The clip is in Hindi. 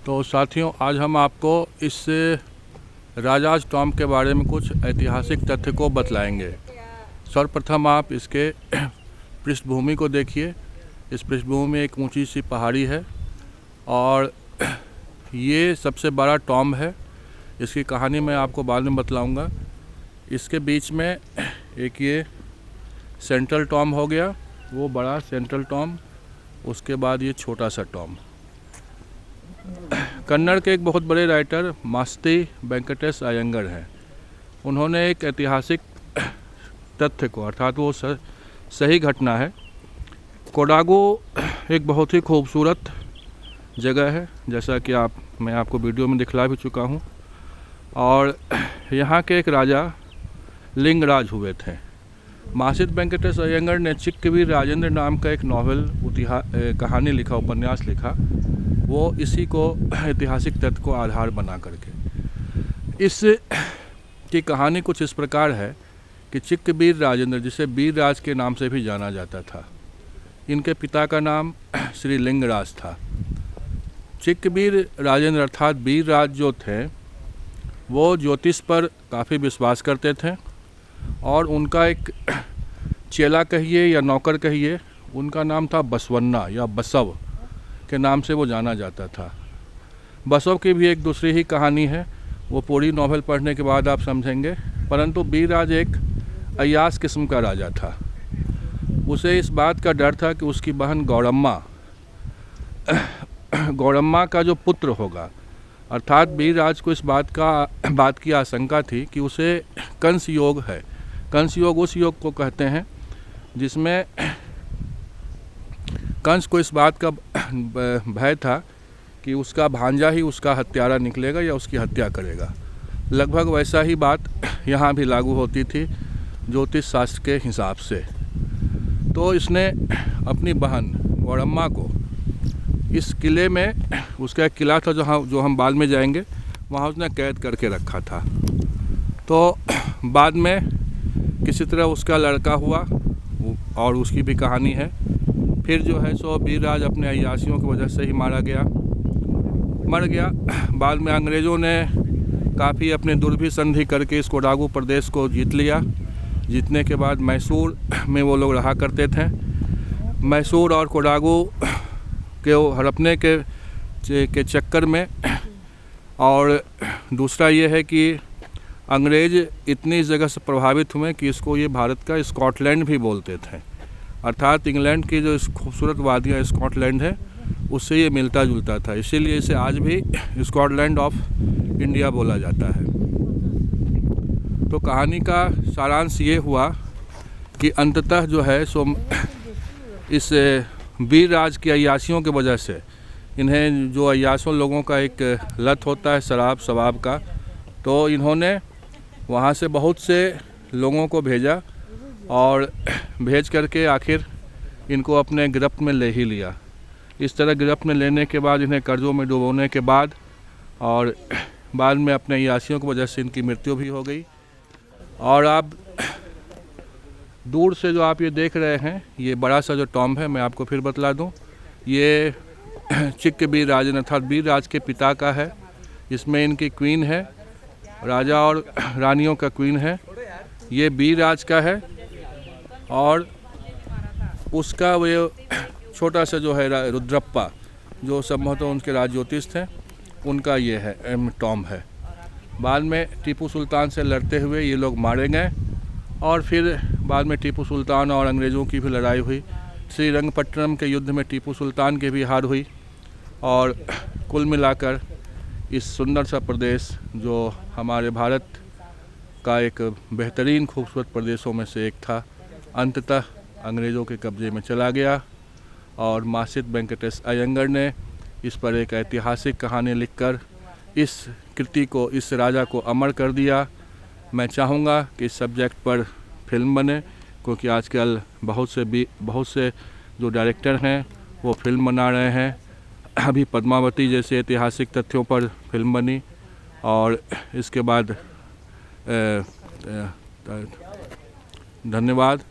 तो साथियों, आज हम आपको इस राजाज टॉम्ब के बारे में कुछ ऐतिहासिक तथ्य को बतलाएंगे। सर्वप्रथम आप इसके पृष्ठभूमि को देखिए। इस पृष्ठभूमि में एक ऊंची सी पहाड़ी है और ये सबसे बड़ा टॉम्ब है। इसकी कहानी मैं आपको बाद में बतलाऊंगा। इसके बीच में एक ये सेंट्रल टॉम्ब हो गया, वो बड़ा सेंट्रल टॉम्ब, उसके बाद ये छोटा सा टॉम्ब। कन्नड़ के एक बहुत बड़े राइटर मास्ती वेंकटेश अयंगर हैं। उन्होंने एक ऐतिहासिक तथ्य को, अर्थात वो सही घटना है। कोडागू एक बहुत ही खूबसूरत जगह है, जैसा कि मैं आपको वीडियो में दिखला भी चुका हूँ। और यहाँ के एक राजा लिंगराज हुए थे। मास्ती वेंकटेश अयंगर ने चिक्कवीर राजेंद्र नाम का एक नॉवेल कहानी लिखा, उपन्यास लिखा, वो इसी को ऐतिहासिक तथ्य को आधार बना करके। इस की कहानी कुछ इस प्रकार है कि चिक्कवीर राजेंद्र, जिसे वीरराज के नाम से भी जाना जाता था, इनके पिता का नाम श्री लिंगराज था। चिक्कवीर राजेंद्र अर्थात वीरराज जो थे, वो ज्योतिष पर काफ़ी विश्वास करते थे और उनका एक चेला कहिए या नौकर कहिए, उनका नाम था बसवन्ना या बसव के नाम से वो जाना जाता था। बसव की भी एक दूसरी ही कहानी है, वो पूरी नॉवेल पढ़ने के बाद आप समझेंगे। परंतु वीरराज एक अय्यास किस्म का राजा था। उसे इस बात का डर था कि उसकी बहन गौरम्मा का जो पुत्र होगा, अर्थात वीरराज को इस बात की आशंका थी कि उसे कंस योग है। कंस योग उस योग को कहते हैं जिसमें कंस को इस बात का भय था कि उसका भांजा ही उसका हत्यारा निकलेगा या उसकी हत्या करेगा। लगभग वैसा ही बात यहाँ भी लागू होती थी ज्योतिष शास्त्र के हिसाब से। तो इसने अपनी बहन गौरम्मा को इस किले में, उसका एक किला था जो हम बाद में जाएंगे, वहाँ उसने कैद करके रखा था। तो बाद में किसी तरह उसका लड़का हुआ और उसकी भी कहानी है। फिर जो है सो वीरराज अपने अय्यासियों की वजह से ही मर गया। बाद में अंग्रेज़ों ने काफ़ी अपने दुर्भी संधि करके इस कोडागू प्रदेश को जीत लिया। जीतने के बाद मैसूर में वो लोग रहा करते थे। मैसूर और कोडागू के हड़पने के चक्कर में, और दूसरा ये है कि अंग्रेज़ इतनी इस जगह से प्रभावित हुए कि इसको ये भारत का स्कॉटलैंड भी बोलते थे। अर्थात इंग्लैंड की जो खूबसूरत वादियाँ स्कॉटलैंड है, उससे ये मिलता जुलता था। इसीलिए इसे आज भी स्कॉटलैंड ऑफ इंडिया बोला जाता है। तो कहानी का सारांश ये हुआ कि अंततः जो है सो इस वीरराज की अय्यासियों की वजह से, इन्हें जो अय्यासों लोगों का एक लत होता है शराब शबाब का, तो इन्होंने वहाँ से बहुत से लोगों को भेजा और भेज करके आखिर इनको अपने गिरफ्त में ले ही लिया। इस तरह गिरफ्त में लेने के बाद इन्हें कर्ज़ों में डुबोने के बाद और बाद में अपने अय्यासियों की वजह से इनकी मृत्यु भी हो गई। और आप दूर से जो आप ये देख रहे हैं, ये बड़ा सा जो टॉम्ब है, मैं आपको फिर बतला दूं, ये चिक्कवीर राजेंद्र अर्थात वीरराज के पिता का है। इसमें इनकी क्वीन है, राजा और रानियों का क्वीन है। ये वीरराज का है और उसका वो छोटा सा जो है रुद्रप्पा, जो संभवतः उनके राज ज्योतिष थे, उनका ये है टॉम्ब है। बाद में टीपू सुल्तान से लड़ते हुए ये लोग मारे गए और फिर बाद में टीपू सुल्तान और अंग्रेज़ों की भी लड़ाई हुई। श्रीरंगपट्टनम के युद्ध में टीपू सुल्तान की भी हार हुई। और कुल मिलाकर इस सुंदर सा प्रदेश, जो हमारे भारत का एक बेहतरीन खूबसूरत प्रदेशों में से एक था, अंततः अंग्रेज़ों के कब्ज़े में चला गया। और मास्ती वेंकटेश अयंगर ने इस पर एक ऐतिहासिक कहानी लिखकर इस कृति को, इस राजा को अमर कर दिया। मैं चाहूँगा कि इस सब्जेक्ट पर फिल्म बने, क्योंकि आजकल बहुत से जो डायरेक्टर हैं वो फिल्म बना रहे हैं। अभी पद्मावती जैसे ऐतिहासिक तथ्यों पर फिल्म बनी और इसके बाद धन्यवाद।